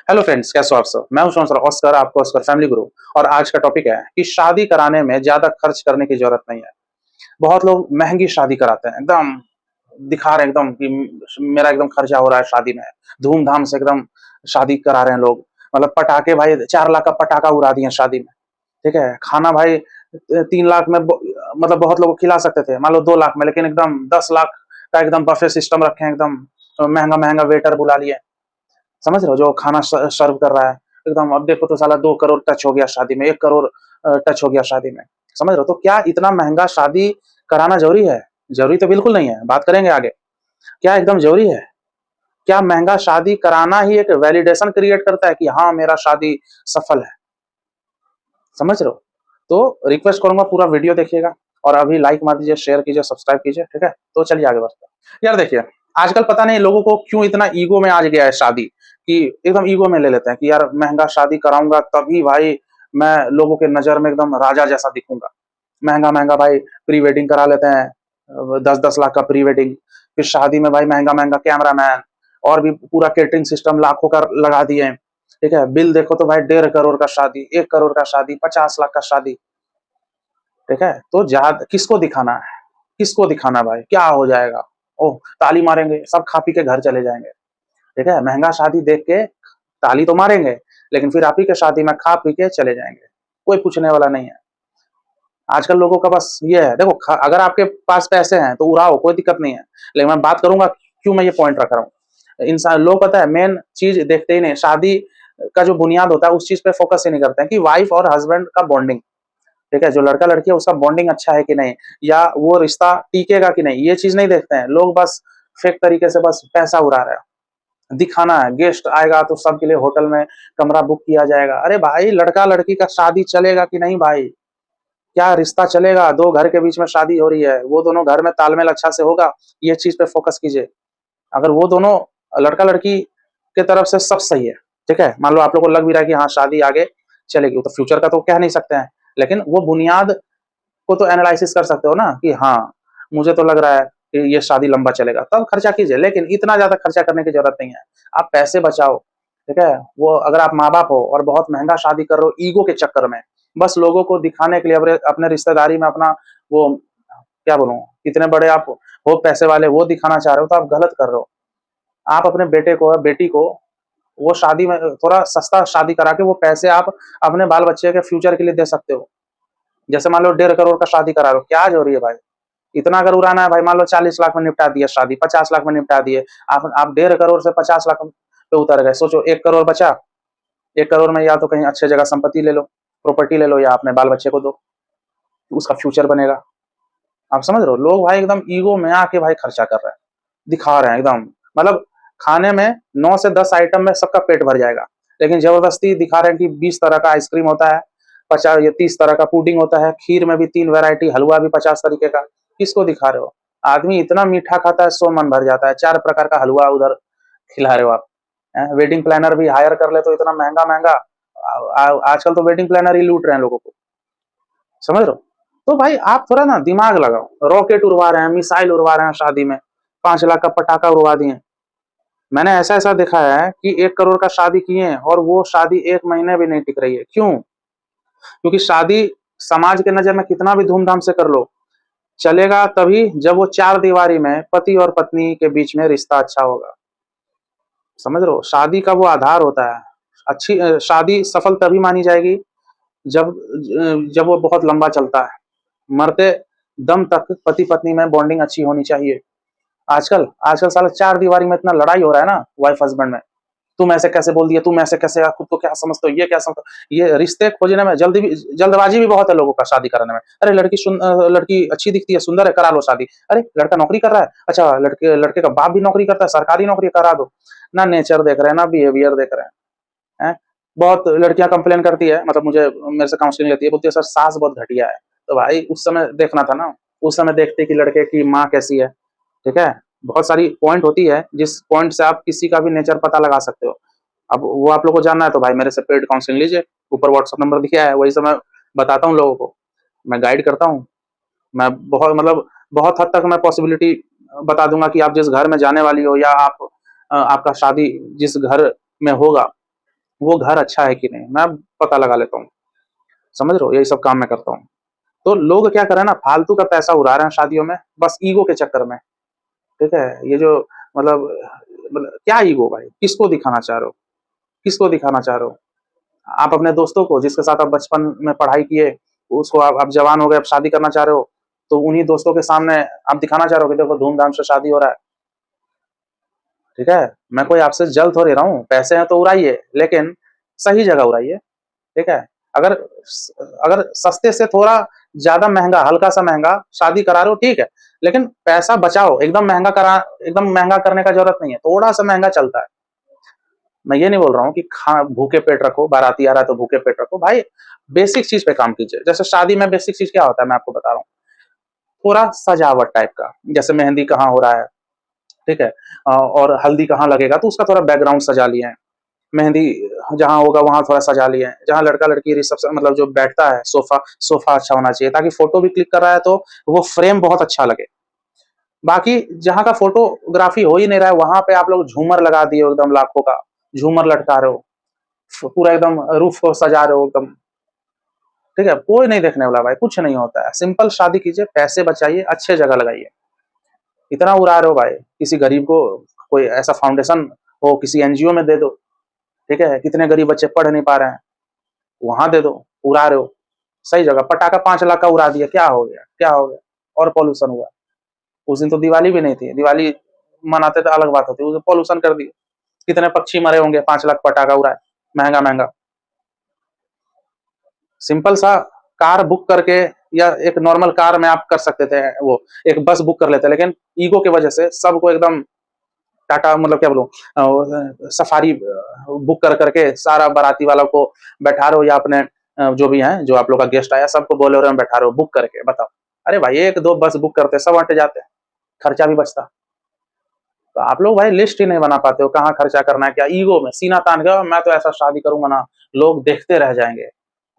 Hello friends, कैसे हो आप सब। मैं हूं ऑस्कर, आपको ऑस्कर फैमिली गुरु। और आज का टॉपिक है कि शादी कराने में ज्यादा खर्च करने की जरूरत नहीं है। बहुत लोग महंगी शादी कराते हैं, एकदम दिखा रहे हैं एकदम कि मेरा एकदम खर्चा हो रहा है शादी में, धूमधाम से एकदम शादी करा रहे हैं लोग। मतलब पटाखे भाई 4 लाख का पटाखा उड़ा दिए शादी में। ठीक है, खाना भाई 3 लाख में मतलब बहुत लोग खिला सकते थे, मान लो 2 लाख में, लेकिन एकदम 10 लाख का एकदम बफे सिस्टम रखे हैं, एकदम महंगा महंगा वेटर बुला लिए। समझ रहे हो, जो खाना सर्व कर रहा है एकदम। अब देखो तो साला 2 करोड़ टच हो गया शादी में, 1 करोड़ टच हो गया शादी में। समझ रहे हो, तो क्या इतना महंगा शादी कराना जरूरी है? जरूरी तो बिल्कुल नहीं है, बात करेंगे आगे। क्या एकदम जरूरी है? क्या महंगा शादी कराना ही एक वैलिडेशन क्रिएट करता है कि हाँ मेरा शादी सफल है? समझ रहे हो? तो रिक्वेस्ट करूंगा पूरा वीडियो देखिएगा, और अभी लाइक मार दीजिए, शेयर कीजिए, सब्सक्राइब कीजिए। ठीक है, तो चलिए आगे बढ़ते हैं। यार देखिए, आजकल पता नहीं लोगों को क्यों इतना ईगो में आज गया है शादी, कि एकदम ईगो में ले लेते हैं कि यार महंगा शादी कराऊंगा तभी भाई मैं लोगों के नजर में एकदम राजा जैसा दिखूंगा। महंगा महंगा भाई प्री वेडिंग करा लेते हैं, 10-10 लाख का प्री वेडिंग। फिर शादी में भाई महंगा महंगा कैमरा मैन, और भी पूरा केटरिंग सिस्टम लाखों का लगा दिए। ठीक है, बिल देखो तो भाई 1.5 करोड़ का शादी, 1 करोड़ का शादी, 50 लाख का शादी। ठीक है, तो ज्यादा किसको दिखाना है? किसको दिखाना भाई, क्या हो जाएगा? ओह, ताली मारेंगे सब, खा पी के घर चले जाएंगे। ठीक है, महंगा शादी देख के ताली तो मारेंगे, लेकिन फिर आप ही के शादी में खा पी के चले जाएंगे। कोई पूछने वाला नहीं है। आजकल लोगों का बस ये है, देखो अगर आपके पास पैसे हैं तो उड़ाओ, कोई दिक्कत नहीं है। लेकिन मैं बात करूंगा क्यों मैं ये पॉइंट रख रहा हूँ। इंसान लोग पता है मेन चीज देखते ही नहीं, शादी का जो बुनियाद होता है उस चीज पे फोकस ही नहीं करते हैं कि वाइफ और हस्बैंड का बॉन्डिंग। ठीक है, जो लड़का लड़की है उसका बॉन्डिंग अच्छा है कि नहीं, या वो रिश्ता टिकेगा कि नहीं, ये चीज नहीं देखते हैं लोग। बस फेक तरीके से बस पैसा उड़ा रहे हैं, दिखाना है। गेस्ट आएगा तो सबके लिए होटल में कमरा बुक किया जाएगा। अरे भाई, लड़का लड़की का शादी चलेगा कि नहीं भाई? क्या रिश्ता चलेगा? दो घर के बीच में शादी हो रही है, वो दोनों घर में तालमेल अच्छा से होगा, ये चीज पे फोकस कीजिए। अगर वो दोनों लड़का लड़की के तरफ से सब सही है, ठीक है, मान लो आप लोग को लग भी रहा है कि हाँ शादी आगे चलेगी, तो फ्यूचर का तो कह नहीं सकते हैं, लेकिन वो बुनियाद को तो एनालिसिस कर सकते हो ना कि हाँ मुझे तो लग रहा है कि ये शादी लंबा चलेगा, तब खर्चा कीजिए। लेकिन इतना ज्यादा खर्चा करने की जरूरत नहीं है, आप पैसे बचाओ। ठीक है, वो अगर आप माँ बाप हो और बहुत महंगा शादी कर रहे हो ईगो के चक्कर में, बस लोगों को दिखाने के लिए, अपने रिश्तेदारी में अपना वो क्या बोलूं, कितने बड़े आप हो पैसे वाले, वो दिखाना चाह रहे हो, तो आप गलत कर रहे हो। आप अपने बेटे को या बेटी को वो शादी में थोड़ा सस्ता शादी करा के वो पैसे आप अपने बाल बच्चे के फ्यूचर के लिए दे सकते हो। जैसे मान लो 1.5 करोड़ का शादी करा रहे हो, क्या हो रही है भाई? इतना अगर उड़ाना है भाई, मान लो 40 लाख में निपटा दिया शादी, 50 लाख में निपटा दिए। आप 1.5 करोड़ से 50 लाख पे उतर गए। सोचो 1 करोड़ बचा, 1 करोड़ में या तो कहीं अच्छे जगह संपत्ति ले लो, प्रॉपर्टी ले लो, या अपने बाल बच्चे को दो, उसका फ्यूचर बनेगा। आप समझ रहे हो, लोग भाई एकदम ईगो में आके भाई खर्चा कर रहे हैं, दिखा रहे हैं एकदम। मतलब खाने में 9 से 10 आइटम में सबका पेट भर जाएगा, लेकिन जबरदस्ती दिखा रहे हैं कि 20 तरह का आइसक्रीम होता है, 50 या 30 तरह का पुडिंग होता है, खीर में भी 3 वैरायटी, हलवा भी 50 तरीके का। किसको दिखा रहे हो? आदमी इतना मीठा खाता है, सो मन भर जाता है, 4 प्रकार का हलवा उधर खिला रहे हो आप। वेडिंग प्लानर भी हायर कर ले तो इतना महंगा महंगा। आजकल तो वेडिंग प्लानर ही लूट रहे हैं लोगों को। समझ रहे हो? तो भाई आप थोड़ा ना दिमाग लगाओ। रॉकेट उड़वा रहे हैं, मिसाइल उड़वा रहे हैं शादी में, 5 लाख का पटाखा उड़वा दिए। मैंने ऐसा ऐसा देखा है कि 1 करोड़ का शादी किए हैं और वो शादी 1 महीने भी नहीं टिक रही है। क्यों? क्योंकि शादी समाज के नजर में कितना भी धूमधाम से कर लो, चलेगा तभी जब वो 4 दीवारी में पति और पत्नी के बीच में रिश्ता अच्छा होगा। समझ रहे हो, शादी का वो आधार होता है। अच्छी शादी सफल तभी मानी जाएगी जब जब वो बहुत लंबा चलता है, मरते दम तक पति पत्नी में बॉन्डिंग अच्छी होनी चाहिए। आजकल आजकल साला 4 दीवारी में इतना लड़ाई हो रहा है ना वाइफ हस्बैंड में। तुम ऐसे कैसे बोल दिया, तुम ऐसे कैसे, खुद को क्या समझते हो, ये क्या समझते हो। ये रिश्ते खोजने में जल्दबाजी भी बहुत है लोगों का शादी कराने में। अरे लड़की अच्छी दिखती है, सुंदर है, करा लो शादी। अरे लड़का नौकरी कर रहा है, अच्छा लड़के लड़के का बाप भी नौकरी करता है, सरकारी नौकरी, करा दो। ना नेचर देख रहे हैं, ना बिहेवियर देख रहे हैं। बहुत लड़कियां कंप्लेन करती है, मतलब मुझे मेरे से काउंसलिंग लेती है, बोलती है सर सास बहुत घटिया है। तो भाई उस समय देखना था ना, उस समय देखते कि लड़के की माँ कैसी है। ठीक है, बहुत सारी पॉइंट होती है जिस पॉइंट से आप किसी का भी नेचर पता लगा सकते हो। अब वो आप लोग को जानना है तो भाई मेरे से पेड काउंसलिंग लीजिए, ऊपर व्हाट्सअप नंबर दिया है, वही से मैं बताता हूँ लोगों को, मैं गाइड करता हूँ। मैं बहुत मतलब बहुत हद तक मैं पॉसिबिलिटी बता दूंगा कि आप जिस घर में जाने वाली हो, या आप आपका शादी जिस घर में होगा, वो घर अच्छा है कि नहीं, मैं पता लगा लेता हूँ। समझ रहे हो? यही सब काम मैं करता हूँ। तो लोग क्या कर रहे हैं ना, फालतू का पैसा उड़ा रहे हैं शादियों में, बस ईगो के चक्कर में। ठीक है? ये जो मतलब क्या ईगो भाई? किसको दिखाना चाह रहे हो? किसको दिखाना चाह रहे हो? आप अपने दोस्तों को, जिसके साथ आप बचपन में पढ़ाई किए, उसको आप जवान हो गए, अब शादी करना चाह रहे हो, तो उन्हीं दोस्तों के सामने आप दिखाना चाह रहे हो कि देखो धूमधाम से शादी हो रहा है। ठीक है? मैं कोई आपसे जल थोड़ी रहा हूँ, पैसे हैं तो उड़ाइए, लेकिन सही जगह उड़ाइए। ठीक है? अगर अगर सस्ते से थोड़ा ज्यादा महंगा, हल्का सा महंगा शादी करा रहे हो, ठीक है, लेकिन पैसा बचाओ। एकदम महंगा करने का जरूरत नहीं है, थोड़ा सा महंगा चलता है। मैं ये नहीं बोल रहा हूँ कि भूखे पेट रखो, बाराती आ रहा है तो भूखे पेट रखो भाई। बेसिक चीज पे काम कीजिए। जैसे शादी में बेसिक चीज क्या होता है, मैं आपको बता रहा हूँ। थोड़ा सजावट टाइप का, जैसे मेहंदी कहाँ हो रहा है, ठीक है, और हल्दी कहाँ लगेगा, तो उसका थोड़ा बैकग्राउंड सजा लिए हैं। मेहंदी जहाँ होगा वहां थोड़ा सजा लिए हैं। जहाँ लड़का लड़की रिसेप्शन मतलब जो बैठता है, सोफा सोफा अच्छा होना चाहिए, ताकि फोटो भी क्लिक कर रहा है तो वो फ्रेम बहुत अच्छा लगे। बाकी जहाँ का फोटोग्राफी हो ही नहीं रहा है, वहां पे आप लोग झूमर लगा दिए हो, एकदम लाखों का झूमर लटका रहे हो, पूरा एकदम रूफ को सजा रहे हो एकदम। ठीक है? कोई नहीं देखने वाला भाई, कुछ नहीं होता है। सिंपल शादी कीजिए, पैसे बचाइए, अच्छे जगह लगाइए। इतना उड़ा रहे हो भाई, किसी गरीब को कोई ऐसा फाउंडेशन हो, किसी एनजीओ में दे दो। ठीक है? कितने गरीब बच्चे पढ़ नहीं पा रहे हैं, वहां दे दो। उड़ा रहे हो सही जगह। पटाखा 5 लाख का उड़ा दिया, क्या हो गया? क्या हो गया? और पॉल्यूशन हुआ। उस दिन तो दिवाली भी नहीं थी, दिवाली मनाते तो अलग बात होती, उस दिन पॉल्यूशन कर दिया। कितने पक्षी मरे होंगे, 5 लाख पटाखा उड़ाए, महंगा महंगा। सिंपल सा कार बुक करके, या एक नॉर्मल कार में आप कर सकते थे, वो एक बस बुक कर लेते, लेकिन ईगो की वजह से सबको एकदम टाटा मतलब क्या बोलूं, सफारी बुक कर करके सारा बाराती वालों को बैठा रहे हो, या अपने जो भी हैं, जो आप लोग का गेस्ट आया, सबको बोलेरो में बैठा रहे हो बुक करके। बताओ, अरे भाई एक दो बस बुक करते, सब अट जाते, खर्चा भी बचता। तो आप लोग भाई लिस्ट ही नहीं बना पाते हो, कहाँ खर्चा करना है, क्या ईगो में सीना तान के मैं तो ऐसा शादी करूंगा ना, लोग देखते रह जाएंगे।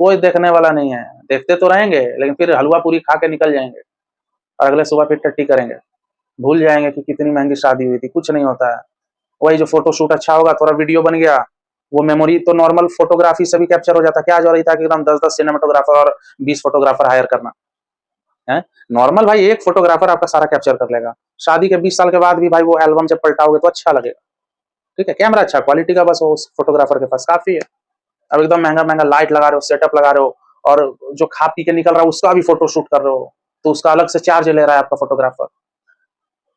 कोई देखने वाला नहीं है, देखते तो रहेंगे लेकिन फिर हलवा पूरी खा के निकल जाएंगे, और अगले सुबह फिर टट्टी करेंगे, भूल जाएंगे कि कितनी महंगी शादी हुई थी। कुछ नहीं होता है। वही जो फोटो शूट अच्छा होगा, थोड़ा वीडियो बन गया, वो मेमोरी तो नॉर्मल फोटोग्राफी से भी कैप्चर हो जाता। क्या जरूरी था कि एकदम 10-10 सिनेमाटोग्राफर और 20 फोटोग्राफर हायर करना है? नॉर्मल भाई एक फोटोग्राफर आपका सारा कैप्चर कर लेगा। शादी के 20 साल के बाद भी भाई वो एल्बम जब पलटाओगे तो अच्छा लगेगा। ठीक है? कैमरा अच्छा क्वालिटी का बस हो उस फोटोग्राफर के पास, काफी है। अब एकदम महंगा महंगा लाइट लगा रहे हो, सेटअप लगा रहे हो, और जो खा पी के निकल रहा है उसका भी फोटो शूट कर रहे हो, तो उसका अलग से चार्ज ले रहा है आपका फोटोग्राफर।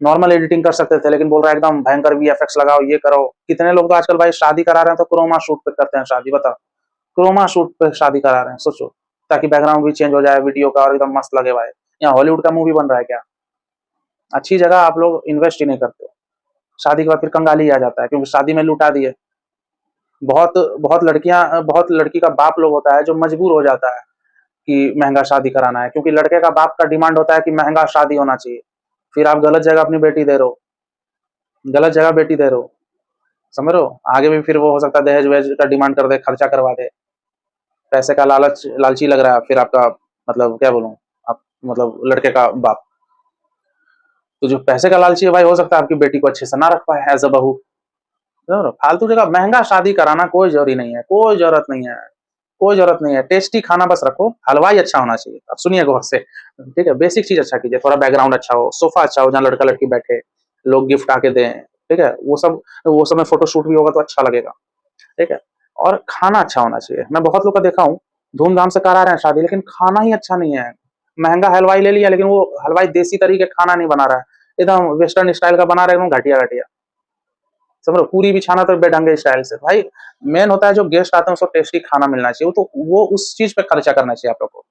नॉर्मल एडिटिंग कर सकते थे, लेकिन बोल रहा है एकदम भयंकर वीएफएक्स लगाओ, ये करो। कितने लोग तो आजकल भाई शादी करा रहे हैं तो क्रोमा शूट पे करते हैं शादी, बताओ। क्रोमा शूट पे शादी करा रहे हैं, सोचो, ताकि बैकग्राउंड भी चेंज हो जाए वीडियो का और एकदम मस्त लगे भाई। यहाँ हॉलीवुड का मूवी बन रहा है क्या? अच्छी जगह आप लोग इन्वेस्ट ही नहीं करते हो। शादी के बाद फिर कंगाली आ जाता है, क्योंकि शादी में लुटा दिए। बहुत बहुत लड़कियां, बहुत लड़की का बाप लोग होता है जो मजबूर हो जाता है कि महंगा शादी कराना है, क्योंकि लड़के का बाप का डिमांड होता है कि महंगा शादी होना चाहिए। फिर आप गलत जगह अपनी बेटी दे रहे हो, गलत जगह बेटी दे रहे हो। समझ रहे हो? आगे भी फिर वो हो सकता है दहेज वहेज का डिमांड कर दे, खर्चा करवा दे। पैसे का लालच, लालची लग रहा है फिर आपका, मतलब क्या बोलूं, आप मतलब लड़के का बाप। तो जो पैसे का लालची है भाई, हो सकता है आपकी बेटी को अच्छे से ना रख पाए एज अ बहू। समझ रहे हो? फालतू जगह महंगा शादी कराना कोई जरूरी नहीं है, कोई जरूरत नहीं है। कोई जरूरत नहीं है। टेस्टी खाना बस रखो, हलवाई अच्छा होना चाहिए। अब सुनिए गौर से, ठीक है? बेसिक चीज अच्छा कीजिए, थोड़ा बैकग्राउंड अच्छा हो, सोफा अच्छा हो जहाँ लड़का लड़की बैठे, लोग गिफ्ट आके दें। ठीक है? वो सब में फोटो शूट भी होगा तो अच्छा लगेगा। ठीक है? और खाना अच्छा होना चाहिए। मैं बहुत लोग का देखा हूँ, धूमधाम से करा रहे हैं शादी, लेकिन खाना ही अच्छा नहीं है। महंगा हलवाई ले लिया, लेकिन वो हलवाई देसी तरीके खाना नहीं बना रहा है, एकदम वेस्टर्न स्टाइल का बना रहा है, एकदम घटिया घटिया। समझ लो, पूरी बिछाना तो बेढंगे स्टाइल से भाई। मेन होता है जो गेस्ट आते हैं उसको टेस्टी खाना मिलना चाहिए, तो वो उस चीज पे खर्चा करना चाहिए आप लोग को।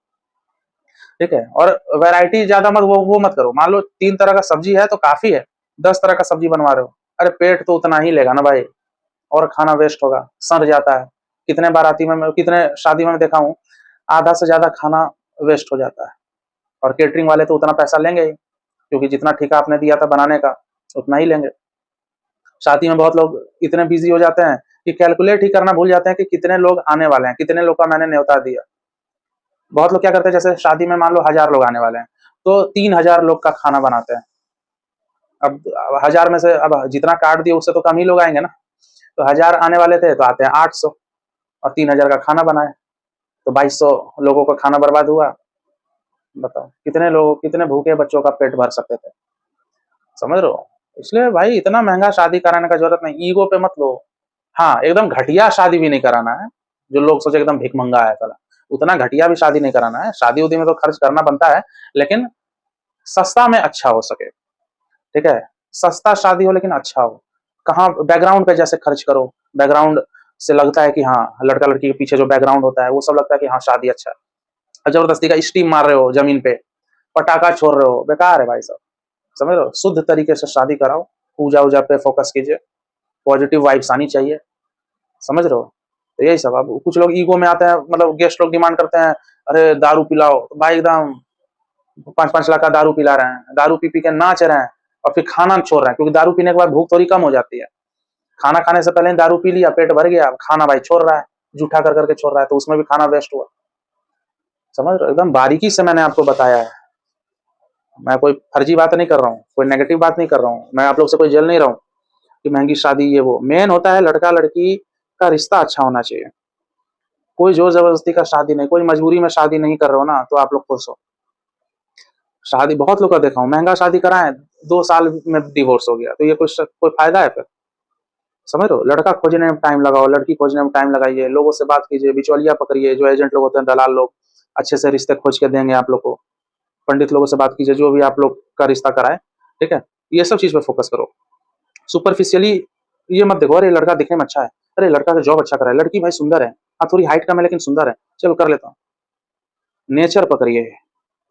ठीक है? और वैरायटी ज्यादा मत, वो मत करो। मान लो 3 तरह का सब्जी है तो काफी है, 10 तरह का सब्जी बनवा रहे हो, अरे पेट तो उतना ही लेगा ना भाई, और खाना वेस्ट होगा, सड़ जाता है। कितने बाराती में, कितने शादी में मैं देखा हूँ, आधा से ज्यादा खाना वेस्ट हो जाता है। और केटरिंग वाले तो उतना पैसा लेंगे ही, क्योंकि जितना ठेका आपने दिया था बनाने का, उतना ही लेंगे। शादी में बहुत लोग इतने बिजी हो जाते हैं कि कैलकुलेट ही करना भूल जाते हैं कि कितने लोग आने वाले हैं, कितने लोग का मैंने न्योता दिया। बहुत लोग क्या करते हैं, जैसे शादी में मान लो 1000 लोग आने वाले हैं, तो 3000 लोग का खाना बनाते हैं। अब 1000 में से अब जितना काट दिया उससे तो कम ही लोग आएंगे ना। तो 1000 आने वाले थे तो आते हैं 800। और 3000 का खाना बनाए, तो 2200 लोगों का खाना बर्बाद हुआ। बताओ कितने लोग, कितने भूखे बच्चों का पेट भर सकते थे, समझ रहे हो? इसलिए भाई इतना महंगा शादी कराने का जरूरत नहीं, ईगो पे मत लो। हाँ, एकदम घटिया शादी भी नहीं कराना है, जो लोग सोचे एकदम भिखमंगा है साला, उतना घटिया भी शादी नहीं कराना है। शादी उदी में तो खर्च करना बनता है, लेकिन सस्ता में अच्छा हो सके, ठीक है? सस्ता शादी हो लेकिन अच्छा हो। कहाँ बैकग्राउंड पे जैसे खर्च करो, बैकग्राउंड से लगता है कि हाँ, लड़का लड़की के पीछे जो बैकग्राउंड होता है वो सब लगता है कि हाँ शादी अच्छा है। और जबरदस्ती का स्टीम मार रहे हो जमीन पे, पटाखा छोड़ रहे हो, बेकार है भाई साहब, समझ रहे हो? शुद्ध तरीके से शादी कराओ, पूजा वूजा पे फोकस कीजिए, पॉजिटिव वाइब्स आनी चाहिए, समझ रहे हो? तो यही सब। अब कुछ लोग ईगो में आते हैं, मतलब गेस्ट लोग डिमांड करते हैं, अरे दारू पिलाओ, तो भाई एकदम 5-5 लाख का दारू पिला रहे हैं, दारू पी पी के नाच रहे हैं और फिर खाना छोड़ रहे हैं, क्योंकि दारू पीने के बाद भूख थोड़ी कम हो जाती है। खाना खाने से पहले दारू पी लिया, पेट भर गया, खाना भाई छोड़ रहा है, जूठा कर करके छोड़ रहा है, तो उसमें भी खाना वेस्ट हुआ, समझ रहे हो? एकदम बारीकी से मैंने आपको बताया है। मैं कोई फर्जी बात नहीं कर रहा हूँ, कोई नेगेटिव बात नहीं कर रहा हूँ, मैं आप लोग से कोई जल नहीं रहा हूँ कि महंगी शादी ये वो। मेन होता है लड़का लड़की का रिश्ता अच्छा होना चाहिए, कोई जोर जबरदस्ती का शादी नहीं, कोई मजबूरी में शादी नहीं कर रहे हो ना, तो आप लोग खुश हो। शादी बहुत लोग का देखा हूँ, महंगा शादी कराएं, 2 साल में डिवोर्स हो गया, तो ये कोई फायदा है फिर? समझ रहे हो? लड़का खोजने में टाइम लगाओ, लड़की खोजने में टाइम लगाइए, लोगों से बात कीजिए, बिचौलिया पकड़िए, जो एजेंट लोग होते हैं, दलाल लोग, अच्छे से रिश्ते खोज के देंगे आप लोग को। पंडित लोगों से बात कीजिए, जो भी आप लोग का रिश्ता कराए, ठीक है? ये सब चीज पे फोकस करो। सुपरफिशियली ये मत देखो, अरे लड़का दिखने में अच्छा है, अरे लड़का का जॉब अच्छा करा है, लड़की भाई सुंदर है, हाँ थोड़ी हाइट कम है लेकिन सुंदर है, चलो कर लेता हूँ। नेचर पकड़िए,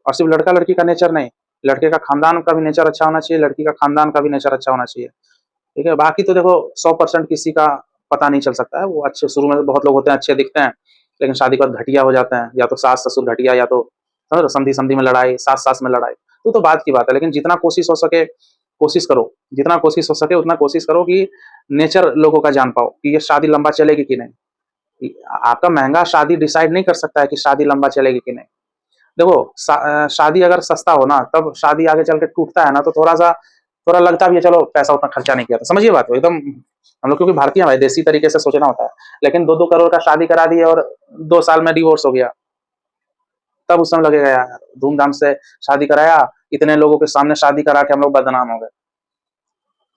और सिर्फ लड़का लड़की का नेचर नहीं, लड़के का खानदान का भी नेचर अच्छा होना चाहिए, लड़की का खानदान का भी नेचर अच्छा होना चाहिए, ठीक है? बाकी तो देखो 100% किसी का पता नहीं चल सकता है, वो अच्छे शुरू में तो बहुत लोग होते हैं अच्छे दिखते हैं, लेकिन शादी के बाद घटिया हो जाते हैं, या तो सास ससुर घटिया, या तो समझ लो संधि संधि में लड़ाई, सास सास में लड़ाई, तो बात की बात है। लेकिन जितना कोशिश हो सके कोशिश करो, जितना कोशिश हो सके उतना कोशिश करो कि नेचर लोगों का जान पाओ कि ये शादी लंबा चलेगी कि नहीं। आपका महंगा शादी डिसाइड नहीं कर सकता है कि शादी लंबा चलेगी कि नहीं। देखो शादी अगर सस्ता हो ना, तब शादी आगे चल के टूटता है ना, तो थोड़ा लगता भी है चलो पैसा उतना खर्चा नहीं किया था, समझिए बात को एकदम। हम लोग क्योंकि भारतीय भाई, देसी तरीके से सोचना होता है। लेकिन 2-2 करोड़ का शादी करा दिए और 2 साल में डिवोर्स हो गया, तब उस समय लगेगा यार धूमधाम से शादी कराया, इतने लोगों के सामने शादी करा के हम लोग बदनाम हो गए,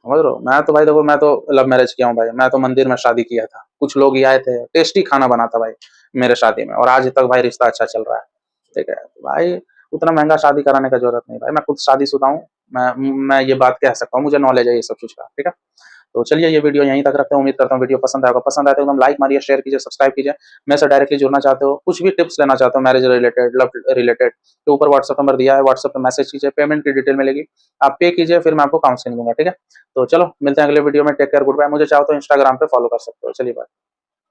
समझ रहे हो? मैं तो भाई देखो, मैं तो लव मैरिज किया हूँ भाई, मैं तो मंदिर में शादी किया था, कुछ लोग ही आए थे, टेस्टी खाना बना था भाई मेरे शादी में, और आज तक भाई रिश्ता अच्छा चल रहा है, ठीक है? तो भाई उतना महंगा शादी कराने का जरूरत नहीं भाई, मैं खुद शादीशुदा हूँ, मैं ये बात कह सकता हूँ, मुझे नॉलेज है ये सब चीज का, ठीक है? तो चलिए ये वीडियो यहीं तक रखते हैं, उम्मीद करता हूँ वीडियो पसंद आएगा, पसंद आए तो एकदम लाइक मारिए, शेयर कीजिए, सब्सक्राइब कीजिए। मेरे से डायरेक्टली जुड़ना चाहते हो, कुछ भी टिप्स लेना चाहते हो मैरिज रिलेटेड, लव रिलेटेड, तो ऊपर व्हाट्सएप नंबर दिया है, व्हाट्सएप पे मैसेज कीजिए, पेमेंट की डिटेल मिलेगी, आप पे कीजिए, फिर मैं आपको काउंसलिंग दूंगा, ठीक है? तो चलो मिलते हैं अगले वीडियो में, टेक केयर, गुड बाय। मुझे चाहो तो इंस्टाग्राम पे फॉलो कर सकते हो, चलिए बाय।